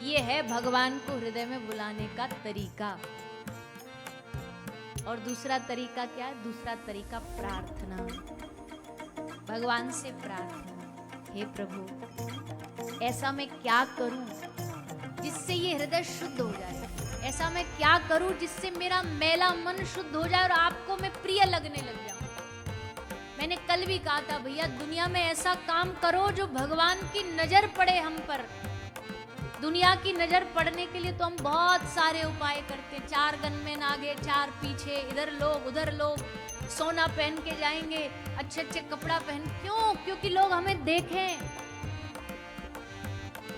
ये है भगवान को हृदय में बुलाने का तरीका। और दूसरा तरीका क्या है? दूसरा तरीका प्रार्थना, भगवान से प्रार्थना। हे प्रभु, ऐसा मैं क्या करूं जिससे ये हृदय शुद्ध हो जाए? ऐसा मैं क्या करूं जिससे मेरा मैला मन शुद्ध हो जाए और आपको मैं प्रिय लगने लग जाऊं? मैंने कल भी कहा था, भैया दुनिया में ऐसा काम करो जो भगवान की नजर पड़े हम पर। दुनिया की नजर पड़ने के लिए तो हम बहुत सारे उपाय करते हैं, 4 गनमैन आगे 4 पीछे, इधर लोग उधर लोग, सोना पहन के जाएंगे, अच्छे अच्छे कपड़ा पहन। क्यों? क्योंकि लोग हमें देखें,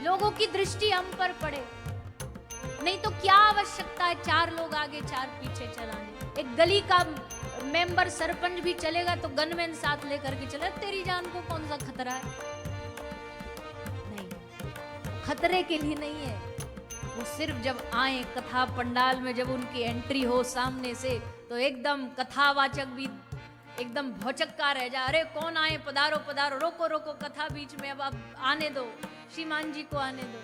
लोगों की दृष्टि हम पर पड़े। नहीं तो क्या आवश्यकता है 4 लोग आगे 4 पीछे चलाने? एक गली का मेंबर सरपंच भी चलेगा तो गनमैन साथ लेकर के चले, तेरी जान को कौन सा खतरा है? नहीं, खतरे के लिए नहीं है। वो सिर्फ जब आए कथा पंडाल में, जब उनकी एंट्री हो सामने से, तो एकदम कथावाचक भी एकदम भौचक्का रह जा। अरे कौन आए, पधारो पधारो, रोको रोको कथा बीच में, अब आने दो, श्रीमान जी को आने दो।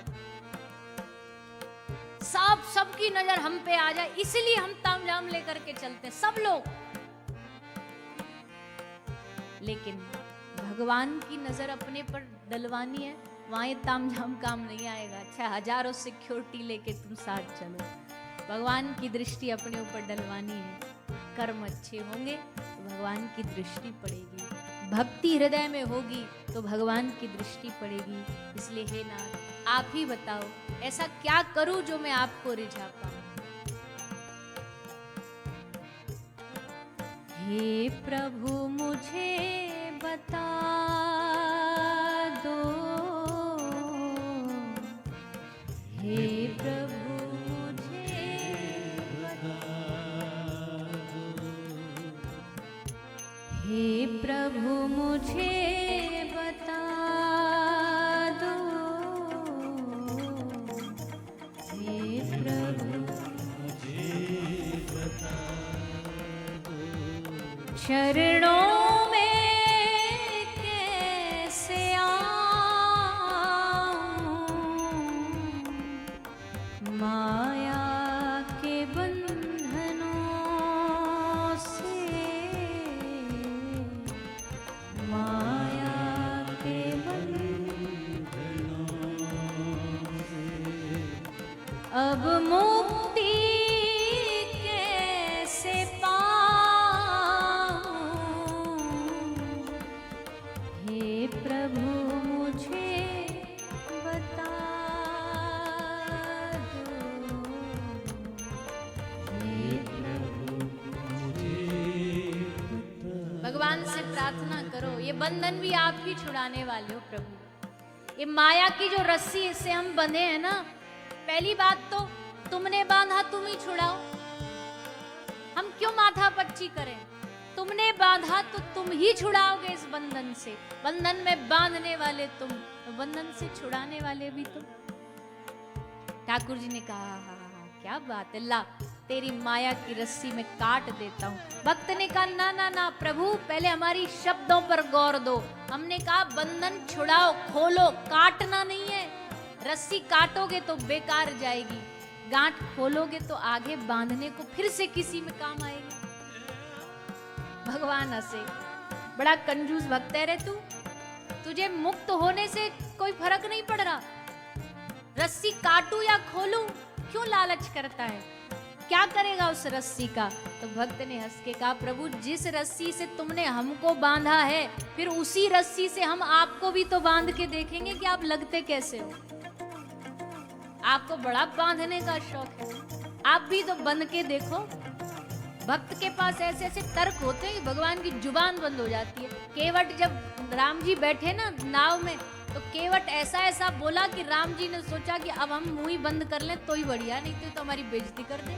सबकी नजर हम पे आ जाए, इसलिए हम तामझाम लेकर के चलते हैं सब लोग। लेकिन भगवान की नजर अपने पर डलवानी है, वहां ये तामझाम काम नहीं आएगा। अच्छा, हजारों सिक्योरिटी लेके तुम साथ चलो, भगवान की दृष्टि अपने ऊपर डलवानी है। कर्म अच्छे होंगे तो भगवान की दृष्टि पड़ेगी, भक्ति हृदय में होगी तो भगवान की दृष्टि पड़ेगी। इसलिए हे नाथ, आप ही बताओ, ऐसा क्या करूं जो मैं आपको रिझा पाऊं? हे प्रभु मुझे बता दो, हे प्रभु मुझे बता दो, हे प्रभु मुझे बता दो, हे प्रभु मुझे बता दो, चरणों में कैसे आऊं, माया के बंधनों से, माया के बंधनों से अब मुक्ति कैसे पाऊं, हे प्रभु मुझे बता दो, हे प्रभु मुझे बता। भगवान से प्रार्थना करो, ये बंधन भी आप ही छुड़ाने वाले हो प्रभु। ये माया की जो रस्सी से हम बंधे हैं ना, पहली बात तो तुमने बांधा तुम ही छुड़ाओ, हम क्यों माथा पच्ची करें? तुमने बांधा तो तुम ही छुड़ाओगे इस बंधन से। बंधन में बांधने वाले तुम, तो बंधन से छुड़ाने वाले भी तुम। ठाकुर जी ने कहा, क्या बात है, ला तेरी माया की रस्सी में काट देता हूँ। भक्त ने कहा, ना ना ना प्रभु, पहले हमारी शब्दों पर गौर दो। हमने कहा बंधन छुड़ाओ, खोलो, काटना नहीं है। रस्सी काटोगे तो बेकार जाएगी, गांठ खोलोगे तो आगे बांधने को फिर से किसी में काम आएगी। भगवान हंसे, बड़ा कंजूस भक्त है रे तू, तुझे मुक्त होने से कोई फर्क नहीं पड़ रहा, रस्सी काटू या खोलू क्यों लालच करता है? क्या करेगा उस रस्सी का? तो भक्त ने हंस के कहा, प्रभु जिस रस्सी से तुमने हमको बांधा है, फिर उसी रस्सी से हम आपको भी तो बांध के देखेंगे कि आप लगते कैसे हो। आपको बड़ा बांधने का शौक है, आप भी तो बंध के देखो। भक्त के पास ऐसे ऐसे तर्क होते हैं कि भगवान की जुबान बंद हो जाती है। केवट जब राम जी बैठे ना नाव में, तो केवट ऐसा ऐसा बोला कि राम जी ने सोचा कि अब हम मुंह ही बंद कर लें तो ही बढ़िया, नहीं तो हमारी बेइज्जती कर दे।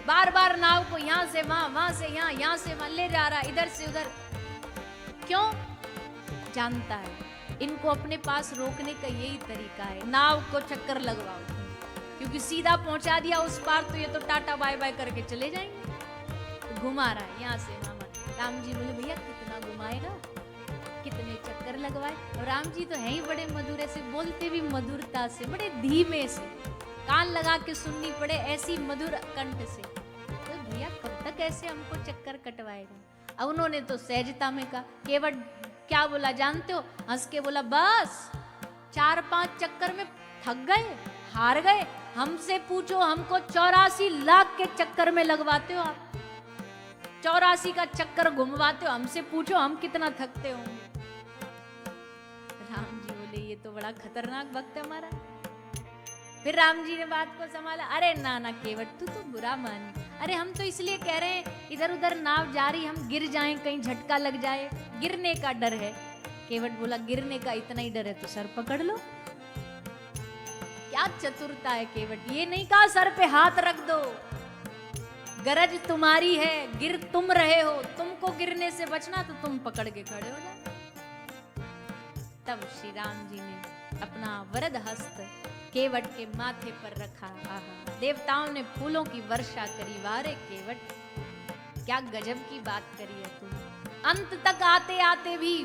बार बार नाव को यहां से वहां, वहां से यहां, यहां से वहां ले जा रहा, इधर से उधर। क्यों? जानता है इनको अपने पास रोकने का यही तरीका है, नाव को चक्कर लगवाओ, क्योंकि सीधा पहुंचा दिया उस पार तो ये तो टाटा बाय बाय करके चले जाएंगे। तो घुमा रहा है यहाँ से वहां। राम जी बोले, भैया कितना घुमाएगा, कितने चक्कर लगवाए। और राम जी तो हैं ही बड़े मधुर, ऐसे बोलते भी मधुरता से, बड़े धीमे से, कान लगा के सुननी पड़े ऐसी मधुर कंठ से। तो भैया कब तक ऐसे हमको चक्कर कटवाएगा। अब उन्होंने तो सहजता में कहा, केवट क्या बोला जानते हो? हंस के बोला, बस 4-5 चक्कर में थक गए, हार गए, हमसे पूछो, हमको 84 लाख के चक्कर में लगवाते हो आप, 84 का चक्कर घुमवाते हो, हमसे पूछो हम कितना थकते होंगे। राम जी बोले, ये तो बड़ा खतरनाक भक्त है हमारा। फिर राम जी ने बात को संभाला, अरे ना ना केवट, तू तो बुरा मान, अरे हम तो इसलिए कह रहे हैं इधर उधर नाव जा रही, हम गिर जाएं, कहीं झटका लग जाए, गिरने का डर है। केवट बोला, गिरने का इतना ही डर है तो सर पकड़ लो। क्या चतुरता है केवट, ये नहीं कहा सर पे हाथ रख दो, गरज तुम्हारी है, गिर तुम रहे हो, तुमको गिरने से बचना तो तुम पकड़ के खड़े हो जाओ। तब श्री राम जी ने अपना वरद हस्त केवट के माथे पर रखा। आहा, देवताओं ने फूलों की वर्षा करी। वारे केवट, क्या गजब की बात करी है तुम। अंत तक आते आते भी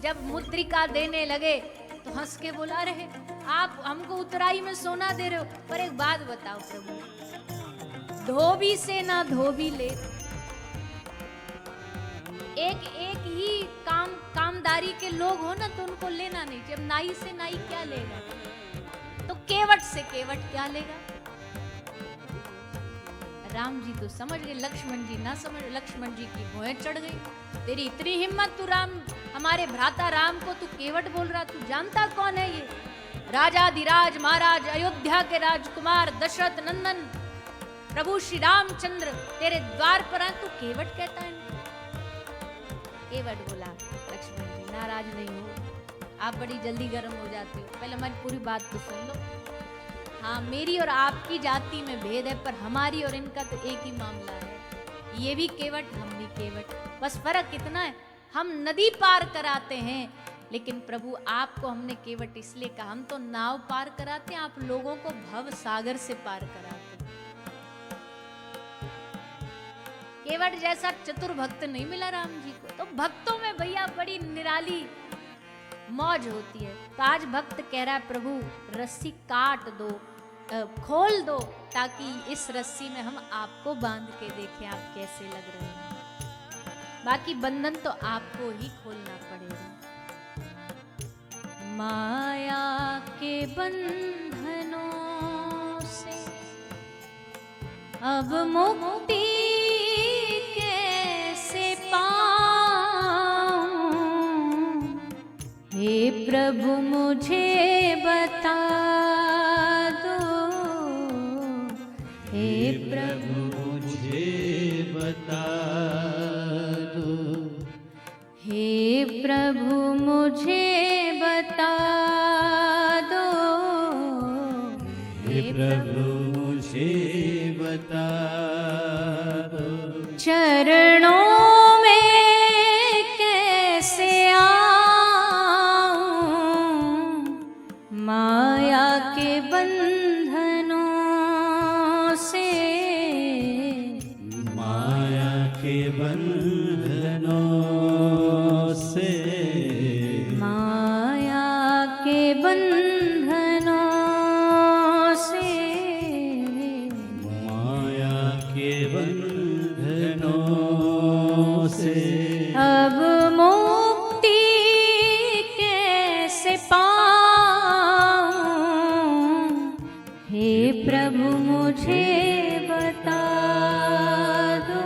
जब मुद्रिका देने लगे तो हंस के बोला, रहे आप हमको उतराई में सोना दे रहे हो, पर एक बात बताओ प्रभु, धोबी से ना धोबी ले, एक एक ही कामदारी के लोग हो ना तो उनको लेना नहीं। जब नाई से नाई क्या लेगा, तो केवट से केवट क्या लेगा। राम जी तो समझ गए, लक्ष्मण जी ना समझ। लक्ष्मण जी की भौहें चढ़ गई, तेरी इतनी हिम्मत, तू राम, हमारे भ्राता राम को तू केवट बोल रहा, तू जानता कौन है ये? राजाधिराज महाराज, अयोध्या के राजकुमार, दशरथ नंदन प्रभु श्री रामचंद्र तेरे द्वार पर आए, तू केवट कहता है? केवट बोला, लक्ष्मण जी नाराज नहीं हो, आप बड़ी जल्दी गर्म हो जाते हो, पहले हमारी पूरी बात तो सुन लो। हाँ, मेरी और आपकी जाति में भेद है, पर हमारी और इनका तो एक ही मामला है। ये भी केवट, हम भी केवट, बस फर्क इतना है, हम नदी पार कराते हैं, लेकिन प्रभु आपको हमने केवट इसलिए कहा, हम तो नाव पार कराते हैं, आप लोगों को भव सागर से पार कराते हैं। केवट जैसा चतुर भक्त नहीं मिला राम जी को। तो भक्तों में भैया बड़ी निराली मौज होती है। तो आज भक्त कह रहा है, प्रभु रस्सी काट दो, खोल दो, ताकि इस रस्सी में हम आपको बांध के देखें आप कैसे लग रहे हैं। बाकी बंधन तो आपको ही खोलना पड़ेगा। माया के बंधनों से अब मुक्ति कैसे पाऊं, हे प्रभु मुझे बता दो, हे प्रभु मुझे बता दो, हे प्रभु मुझे बता दो, हे प्रभु मुझे बता दो, चरणों में कैसे आऊं, माया के बंधनों से, माया के बंधनों से, माया के बंधनों से, माया के बंधनों से, अब मुक्ति कैसे पाऊं, हे प्रभु मुझे बता दो,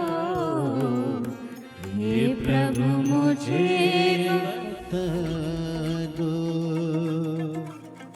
हे प्रभु मुझे बता